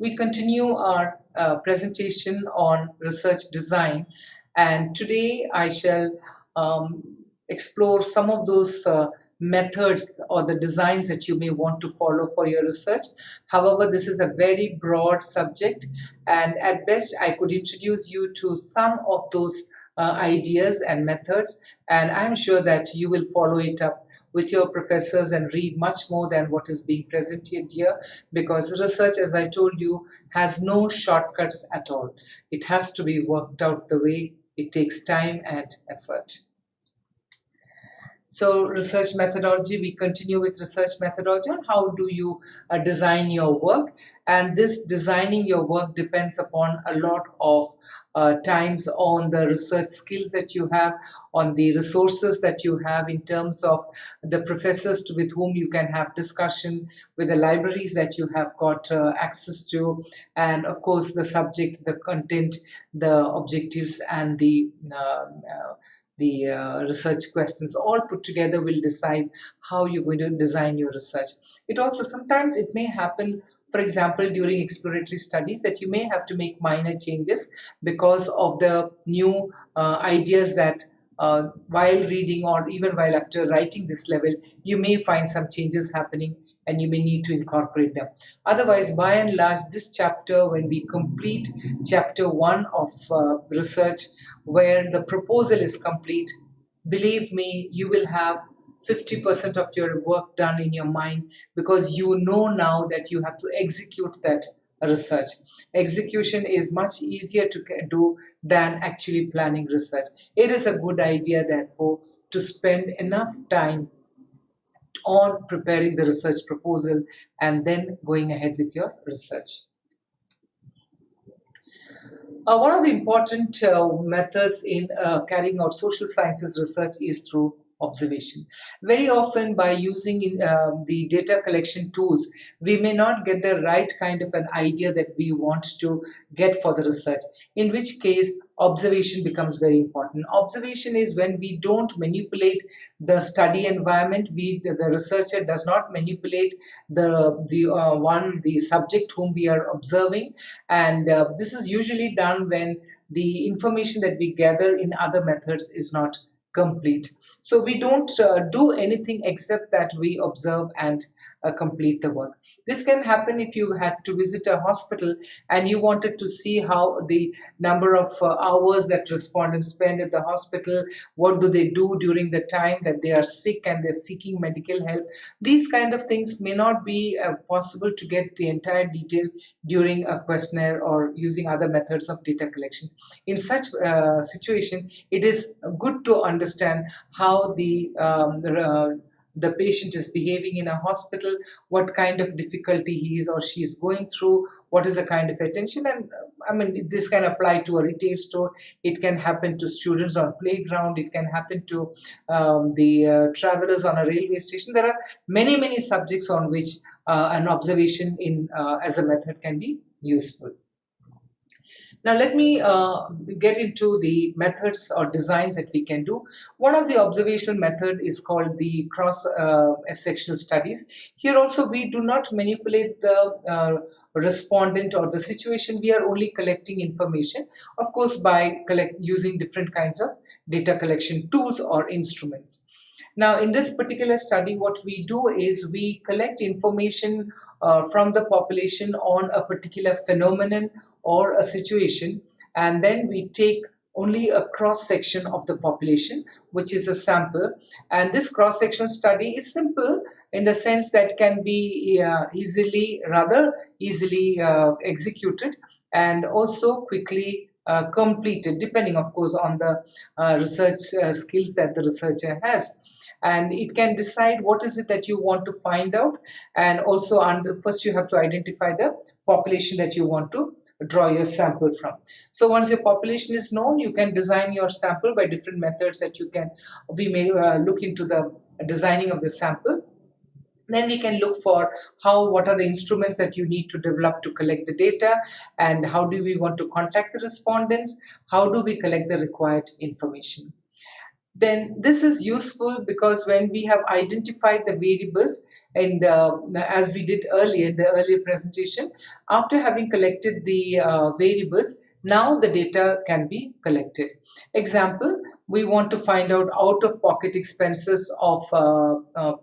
We continue our presentation on research design, and today I shall explore some of those methods or the designs that you may want to follow for your research. However, this is a very broad subject, and at best I could introduce you to some of those ideas and methods, and I'm sure that you will follow it up with your professors and read much more than what is being presented here, because research, as I told you, has no shortcuts at all. It has to be worked out the way it takes time and effort. So research methodology, we continue with research methodology on how do you design your work, and this designing your work depends upon a lot of times on the research skills that you have, on the resources that you have in terms of the professors with whom you can have discussion, with the libraries that you have got access to, and of course the subject, the content, the objectives, and the research questions all put together will decide how you're going to design your research. It also sometimes it may happen, for example, during exploratory studies, that you may have to make minor changes because of the new ideas that while reading or even while after writing this level, you may find some changes happening and you may need to incorporate them. Otherwise, by and large, this chapter, when we complete chapter 1 of research, where the proposal is complete, believe me, you will have 50% of your work done in your mind, because you know now that you have to execute that research. Execution is much easier to do than actually planning research. It is a good idea, therefore, to spend enough time on preparing the research proposal and then going ahead with your research. One of the important methods in carrying out social sciences research is through observation. Very often, by using the data collection tools, we may not get the right kind of an idea that we want to get for the research, in which case observation becomes very important. Observation is when we don't manipulate the study environment, the researcher does not manipulate the subject whom we are observing, and this is usually done when the information that we gather in other methods is not complete. So we don't do anything except that we observe and complete the work. This can happen if you had to visit a hospital and you wanted to see how the number of hours that respondents spend at the hospital, what do they do during the time that they are sick and they're seeking medical help. These kind of things may not be possible to get the entire detail during a questionnaire or using other methods of data collection. In such situation, it is good to understand how the patient is behaving in a hospital, what kind of difficulty he is or she is going through, what is the kind of attention. And I mean, this can apply to a retail store, it can happen to students on playground, it can happen to the travelers on a railway station. There are many subjects on which an observation in as a method can be useful. Now let me get into the methods or designs that we can do. One of the observational method is called the cross-sectional studies. Here also we do not manipulate the respondent or the situation. We are only collecting information, of course, by using different kinds of data collection tools or instruments. Now, in this particular study, what we do is we collect information from the population on a particular phenomenon or a situation, and then we take only a cross-section of the population, which is a sample. And this cross-sectional study is simple in the sense that can be rather easily executed and also quickly completed, depending, of course, on the research skills that the researcher has. And it can decide what is it that you want to find out, and also first you have to identify the population that you want to draw your sample from. So once your population is known, you can design your sample by different methods that we may look into the designing of the sample. Then we can look for what are the instruments that you need to develop to collect the data, and how do we want to contact the respondents, how do we collect the required information. Then this is useful because when we have identified the variables, And as we did earlier in the earlier presentation, after having collected the variables, now the data can be collected. Example, we want to find out of pocket expenses of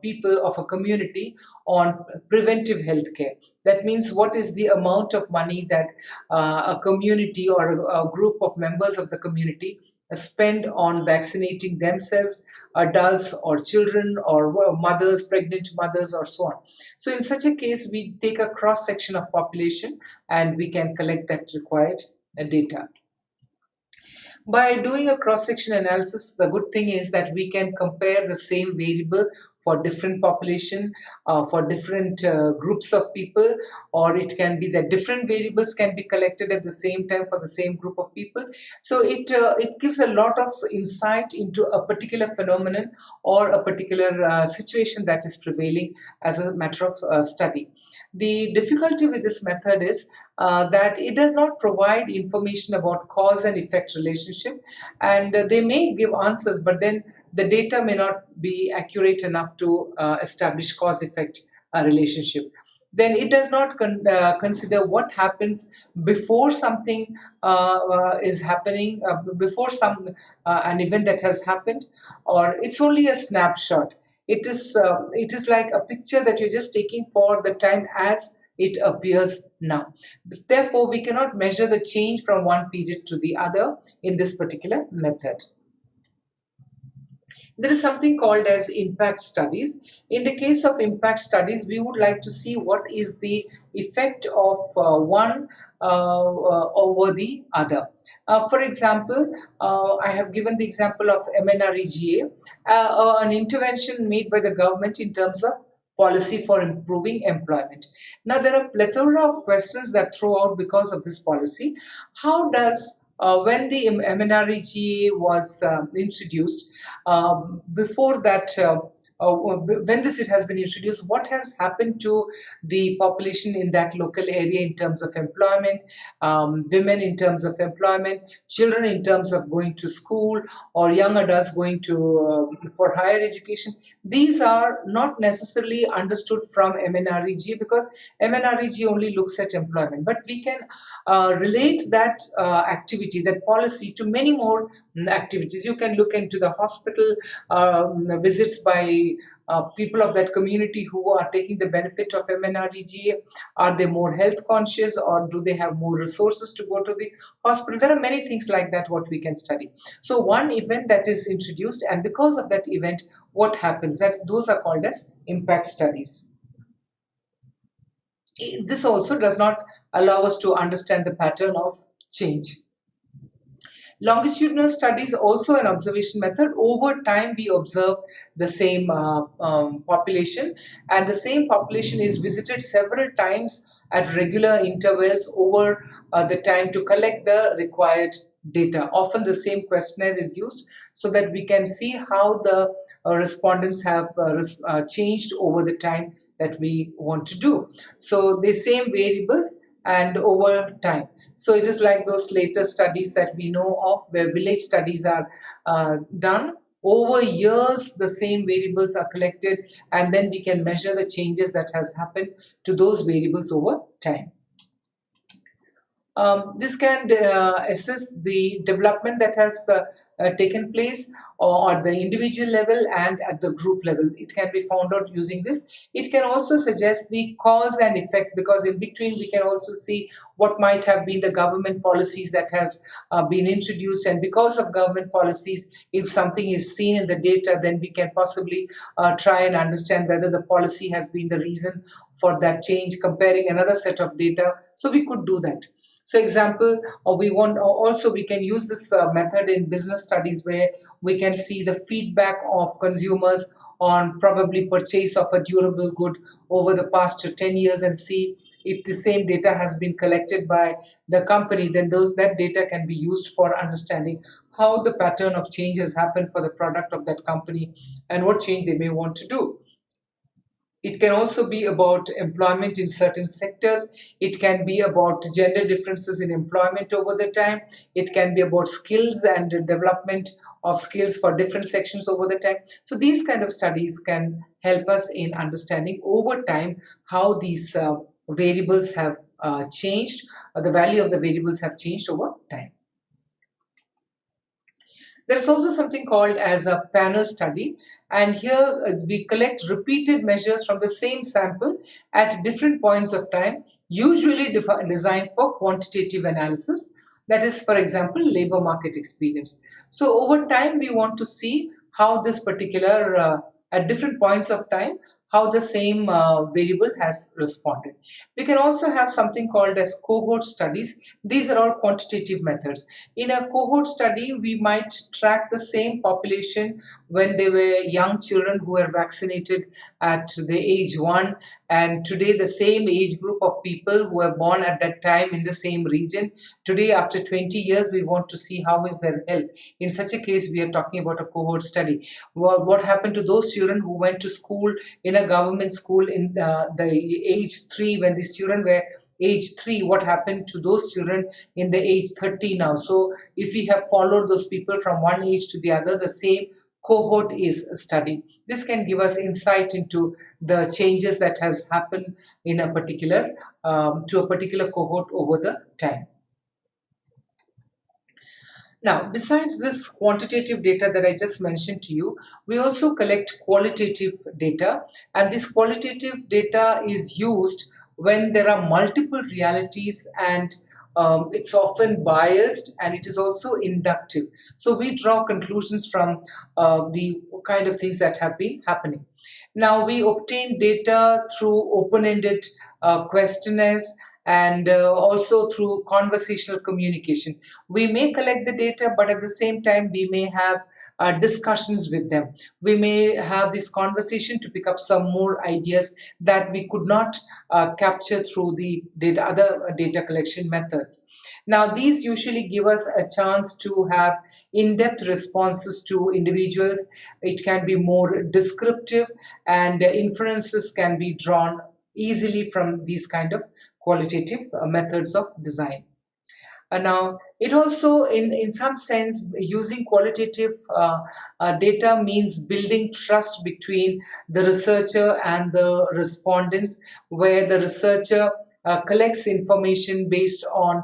people of a community on preventive health care. That means what is the amount of money that a community or a group of members of the community spend on vaccinating themselves, adults or children or mothers, pregnant mothers, or so on. So in such a case, we take a cross section of population and we can collect that required data. By doing a cross-section analysis, the good thing is that we can compare the same variable for different population, for different groups of people, or it can be that different variables can be collected at the same time for the same group of people. So it gives a lot of insight into a particular phenomenon or a particular situation that is prevailing as a matter of study. The difficulty with this method is that it does not provide information about cause and effect relationship, and they may give answers, but then the data may not be accurate enough to establish cause effect relationship. Then it does not consider what happens before something is happening, before some an event that has happened, or it's only a snapshot. It is like a picture that you're just taking for the time as it appears now. Therefore, we cannot measure the change from one period to the other in this particular method. There is something called as impact studies. In the case of impact studies, we would like to see what is the effect of one over the other. For example, I have given the example of MNREGA, an intervention made by the government in terms of policy for improving employment. Now, there are plethora of questions that throw out because of this policy. How does when the MNREGA was introduced, before that, when this it has been introduced, what has happened to the population in that local area in terms of employment, women in terms of employment, children in terms of going to school, or young adults going to for higher education. These are not necessarily understood from MNREG because MNREG only looks at employment, but we can relate that activity, that policy, to many more activities. You can look into the hospital visits by people of that community who are taking the benefit of MNREGA. Are they more health conscious, or do they have more resources to go to the hospital? There are many things like that what we can study. So one event that is introduced, and because of that event, what happens, that those are called as impact studies. This also does not allow us to understand the pattern of change. Longitudinal studies also an observation method. Over time, we observe the same population, and the same population is visited several times at regular intervals over the time to collect the required data. Often the same questionnaire is used so that we can see how the respondents have changed over the time that we want to do. So the same variables and over time. So it is like those later studies that we know of, where village studies are done. Over years, the same variables are collected, and then we can measure the changes that has happened to those variables over time. This can assess the development that has taken place or the individual level and at the group level. It can be found out using this. It can also suggest the cause and effect, because in between we can also see what might have been the government policies that has been introduced, and because of government policies, if something is seen in the data, then we can possibly try and understand whether the policy has been the reason for that change, comparing another set of data. So we could do that. So example, we can use this method in business studies, where we can see the feedback of consumers on probably purchase of a durable good over the past 10 years, and see if the same data has been collected by the company, then that data can be used for understanding how the pattern of change has happened for the product of that company and what change they may want to do. It can also be about employment in certain sectors. It can be about gender differences in employment over the time. It can be about skills and development of skills for different sections over the time. So these kind of studies can help us in understanding over time how these variables have changed, the value of the variables have changed over time. There is also something called as a panel study, and here we collect repeated measures from the same sample at different points of time, usually designed for quantitative analysis. That is, for example, labor market experience. So over time, we want to see how this particular, at different points of time, how the same variable has responded. We can also have something called as cohort studies. These are all quantitative methods. In a cohort study, we might track the same population when they were young children who were vaccinated at the age 1, and today the same age group of people who were born at that time in the same region. Today, after 20 years, we want to see how is their health. In such a case, we are talking about a cohort study. What happened to those children who went to school in a government school in the age 3, when these children were age 3, what happened to those children in the age 30 now? So if we have followed those people from one age to the other, the same cohort is studied. This can give us insight into the changes that has happened in a particular to a particular cohort over the time. Now, besides this quantitative data that I just mentioned to you, we also collect qualitative data, and this qualitative data is used when there are multiple realities, and it's often biased, and it is also inductive. So we draw conclusions from the kind of things that have been happening. Now, we obtain data through open-ended questionnaires, and also through conversational communication. We may collect the data, but at the same time, we may have discussions with them. We may have this conversation to pick up some more ideas that we could not capture through the data, other data collection methods. Now, these usually give us a chance to have in-depth responses to individuals. It can be more descriptive, and inferences can be drawn easily from these kind of qualitative methods of design. Now, it also, in some sense, using qualitative data means building trust between the researcher and the respondents, where the researcher collects information based on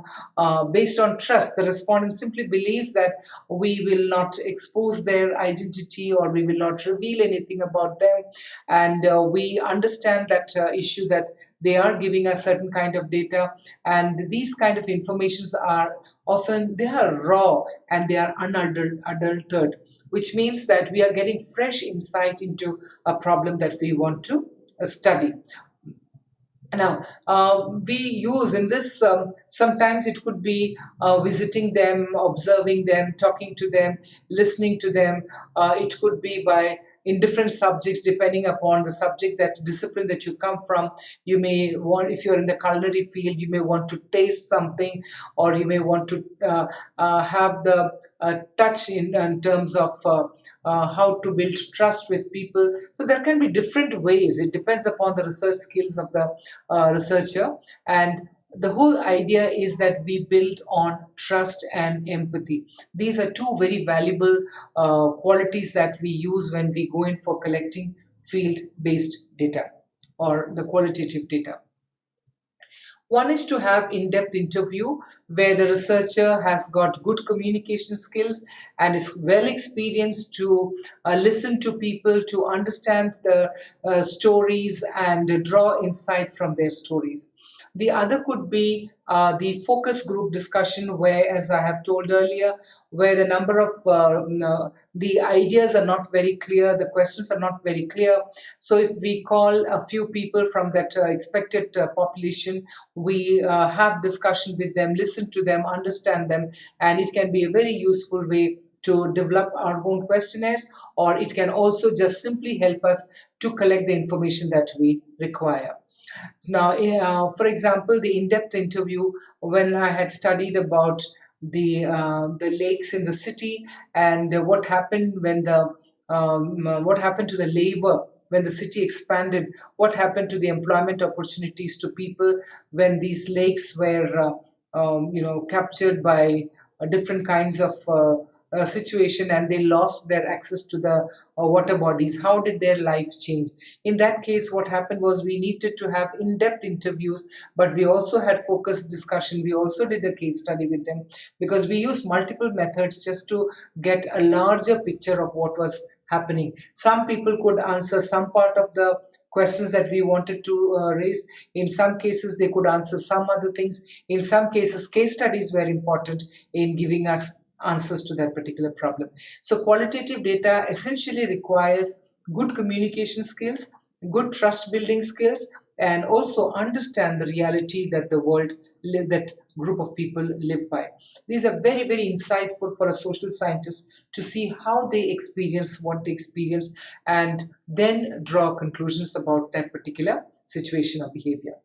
trust. The respondent simply believes that we will not expose their identity, or we will not reveal anything about them, and we understand that issue, that they are giving us certain kind of data, and these kind of informations are often, they are raw and they are unadulterated, which means that we are getting fresh insight into a problem that we want to study. Now, we use in this, sometimes it could be visiting them, observing them, talking to them, listening to them. It could be by in different subjects, depending upon the subject, that discipline that you come from. You may want, if you're in the culinary field, you may want to taste something, or you may want to have the touch in terms of how to build trust with people. So there can be different ways. It depends upon the research skills of the researcher, and the whole idea is that we build on trust and empathy. These are two very valuable qualities that we use when we go in for collecting field-based data or the qualitative data. One is to have in-depth interview, where the researcher has got good communication skills and is well experienced to listen to people, to understand the stories and draw insight from their stories. The other could be the focus group discussion, where, as I have told earlier, where the number of the ideas are not very clear, the questions are not very clear. So if we call a few people from that expected population, we have discussion with them, listen to them, understand them, and it can be a very useful way to develop our own questionnaires, or it can also just simply help us to collect the information that we require. Now, for example, the in-depth interview, when I had studied about the lakes in the city, and what happened when the what happened to the labor when the city expanded, what happened to the employment opportunities to people when these lakes were captured by different kinds of situation, and they lost their access to the water bodies. How did their life change? In that case, what happened was we needed to have in-depth interviews, but we also had focused discussion. We also did a case study with them, because we used multiple methods just to get a larger picture of what was happening. Some people could answer some part of the questions that we wanted to raise. In some cases, they could answer some other things. In some cases, case studies were important in giving us answers to that particular problem. So qualitative data essentially requires good communication skills, good trust building skills, and also understand the reality that the world that group of people live by. These are very, very insightful for a social scientist to see how they experience what they experience, and then draw conclusions about that particular situation or behavior.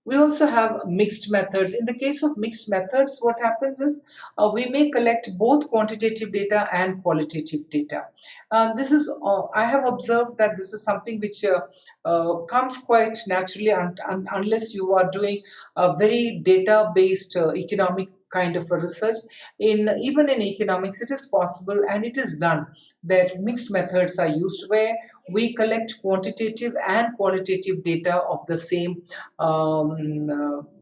We also have mixed methods. In the case of mixed methods, what happens is we may collect both quantitative data and qualitative data. I have observed that this is something which comes quite naturally, unless you are doing a very data-based economic kind of a research. Even in economics, it is possible and it is done that mixed methods are used, where we collect quantitative and qualitative data of the same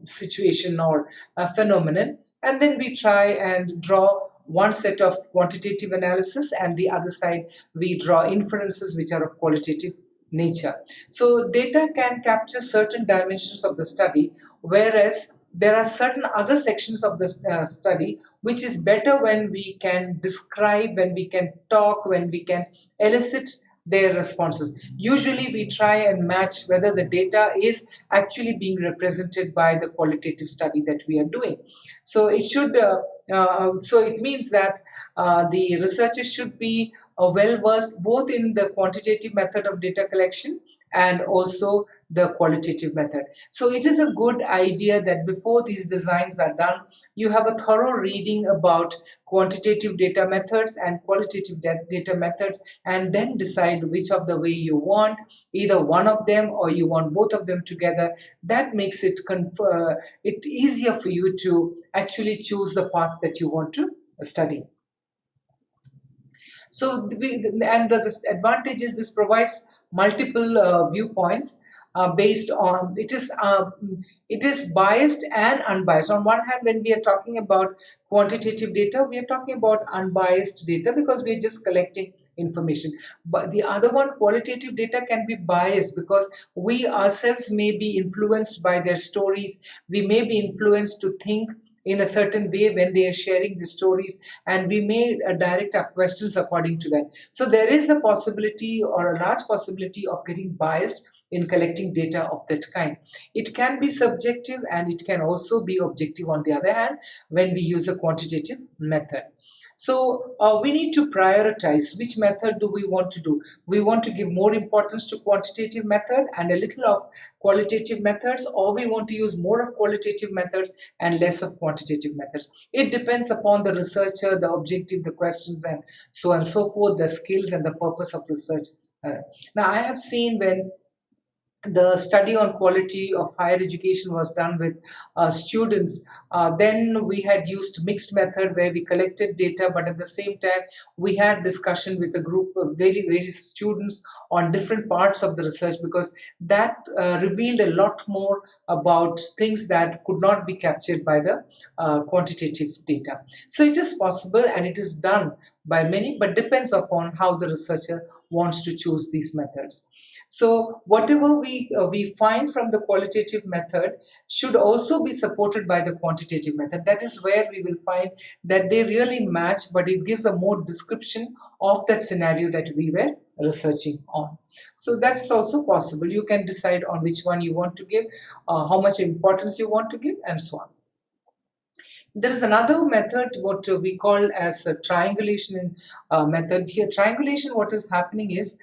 situation or phenomenon, and then we try and draw one set of quantitative analysis, and the other side we draw inferences which are of qualitative nature. So data can capture certain dimensions of the study, whereas there are certain other sections of the study which is better when we can describe, when we can talk, when we can elicit their responses. Usually we try and match whether the data is actually being represented by the qualitative study that we are doing. So it means that the researchers should be well versed both in the quantitative method of data collection and also the qualitative method. So it is a good idea that before these designs are done, you have a thorough reading about quantitative data methods and qualitative data methods, and then decide which of the way you want, either one of them or you want both of them together. That makes it easier for you to actually choose the path that you want to study. So, the advantage is this provides multiple viewpoints based on it is biased and unbiased. On one hand, when we are talking about quantitative data, we are talking about unbiased data because we are just collecting information. But the other one, qualitative data, can be biased because we ourselves may be influenced by their stories. We may be influenced to think in a certain way when they are sharing the stories, and we may direct our questions according to that. So there is a possibility, or a large possibility, of getting biased in collecting data of that kind. It can be subjective and it can also be objective on the other hand when we use a quantitative method. So we need to prioritize which method do we want to do. We want to give more importance to quantitative method and a little of qualitative methods, or we want to use more of qualitative methods and less of quantitative methods. It depends upon the researcher, the objective, the questions, and so on and so forth, the skills and the purpose of research. Now, I have seen when the study on quality of higher education was done with students, then we had used mixed method where we collected data, but at the same time we had discussion with a group of various students on different parts of the research, because that revealed a lot more about things that could not be captured by the quantitative data. So it is possible and it is done by many, but depends upon how the researcher wants to choose these methods. So whatever we find from the qualitative method should also be supported by the quantitative method. That is where we will find that they really match, but it gives a more description of that scenario that we were researching on. So that's also possible. You can decide on which one you want to give, how much importance you want to give, and so on. There is another method, what we call as a triangulation method. Here, triangulation, what is happening is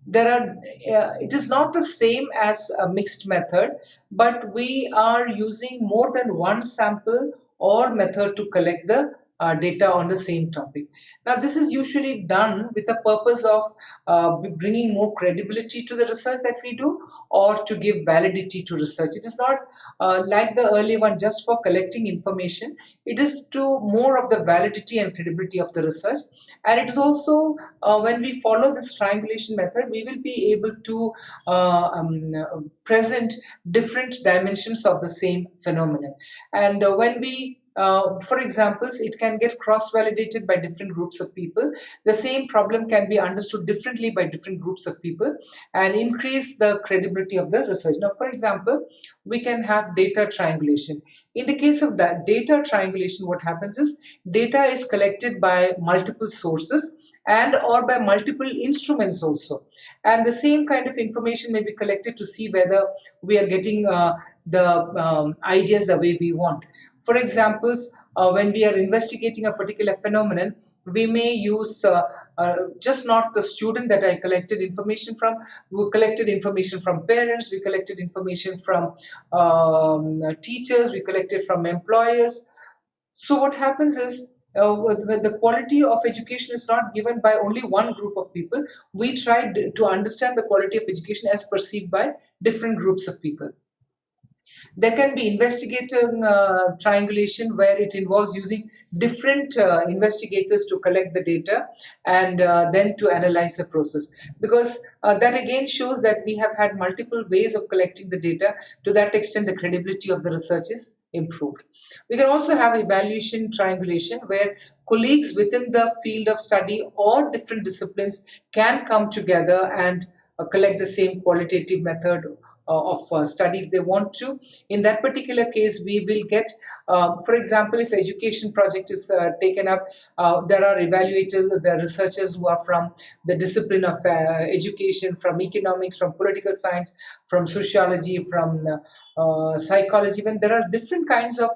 it is not the same as a mixed method, but we are using more than one sample or method to collect the data on the same topic. Now, this is usually done with the purpose of bringing more credibility to the research that we do, or to give validity to research. It is not like the earlier one just for collecting information. It is to more of the validity and credibility of the research. And it is also, when we follow this triangulation method, we will be able to present different dimensions of the same phenomenon. And when we for examples, it can get cross-validated by different groups of people. The same problem can be understood differently by different groups of people and increase the credibility of the research. Now, for example, we can have data triangulation. In the case of that data triangulation, what happens is data is collected by multiple sources and or by multiple instruments also. And the same kind of information may be collected to see whether we are getting the ideas the way we want. For examples, when we are investigating a particular phenomenon, we may use just not the student that I collected information from. We collected information from parents, we collected information from teachers, we collected from employers. So what happens is, when the quality of education is not given by only one group of people, we try to understand the quality of education as perceived by different groups of people. There can be investigating triangulation, where it involves using different investigators to collect the data and then to analyze the process. Because that again shows that we have had multiple ways of collecting the data. To that extent, the credibility of the research is improved. We can also have evaluation triangulation, where colleagues within the field of study or different disciplines can come together and collect the same qualitative method of study if they want to. In that particular case, we will get, for example, if education project is taken up, there are evaluators, there are researchers who are from the discipline of education, from economics, from political science, from sociology, from psychology. When there are different kinds of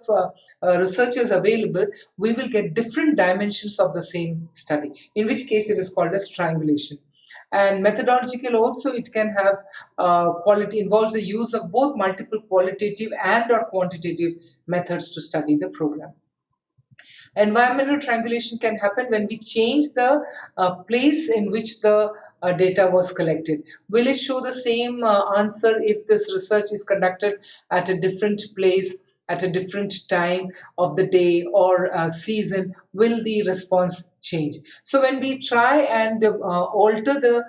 researchers available, we will get different dimensions of the same study, in which case it is called as triangulation. And methodological also, it can have quality, involves the use of both multiple qualitative and or quantitative methods to study the program. Environmental triangulation can happen when we change the place in which the data was collected. Will it show the same answer if this research is conducted at a different place, at a different time of the day or season? Will the response change? So when we try and alter the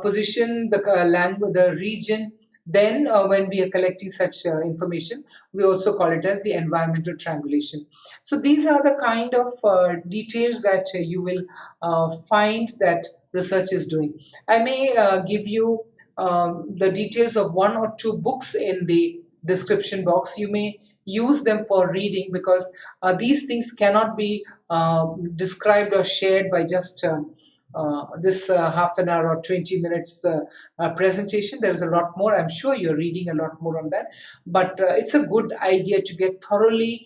position, the language, the region, then when we are collecting such information, we also call it as the environmental triangulation. So these are the kind of details that you will find that research is doing. I may give you the details of one or two books in the description box. You may use them for reading, because these things cannot be described or shared by just this half an hour or 20 minutes presentation. There is a lot more. I'm sure you're reading a lot more on that. But it's a good idea to get thoroughly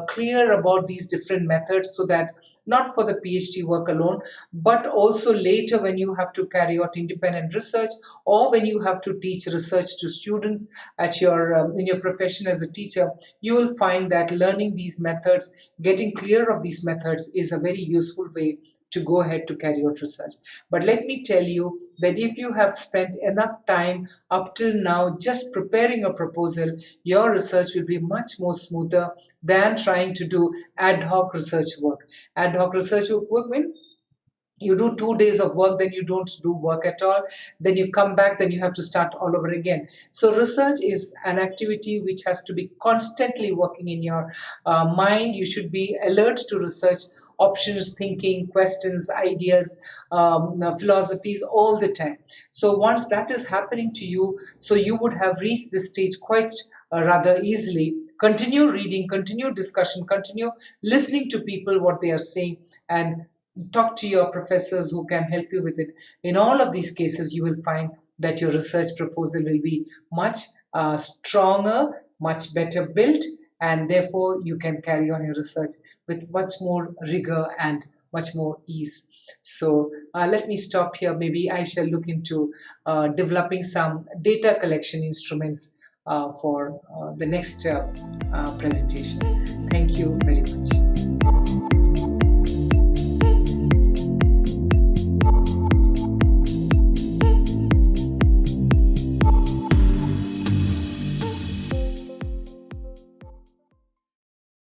clear about these different methods, so that not for the PhD work alone, but also later when you have to carry out independent research, or when you have to teach research to students at your in your profession as a teacher, you will find that learning these methods, getting clear of these methods, is a very useful way to go ahead to carry out research. But let me tell you that if you have spent enough time up till now just preparing a proposal, your research will be much more smoother than trying to do ad hoc research work. Ad hoc research work means you do 2 days of work, then you don't do work at all, then you come back, then you have to start all over again. So research is an activity which has to be constantly working in your mind. You should be alert to research options, thinking, questions, ideas, philosophies all the time. So once that is happening to you, so you would have reached this stage quite rather easily. Continue reading, continue discussion, continue listening to people, what they are saying, and talk to your professors who can help you with it. In all of these cases, you will find that your research proposal will be much stronger, much better built, and therefore you can carry on your research with much more rigor and much more ease. So let me stop here. Maybe I shall look into developing some data collection instruments for the next presentation. Thank you very much.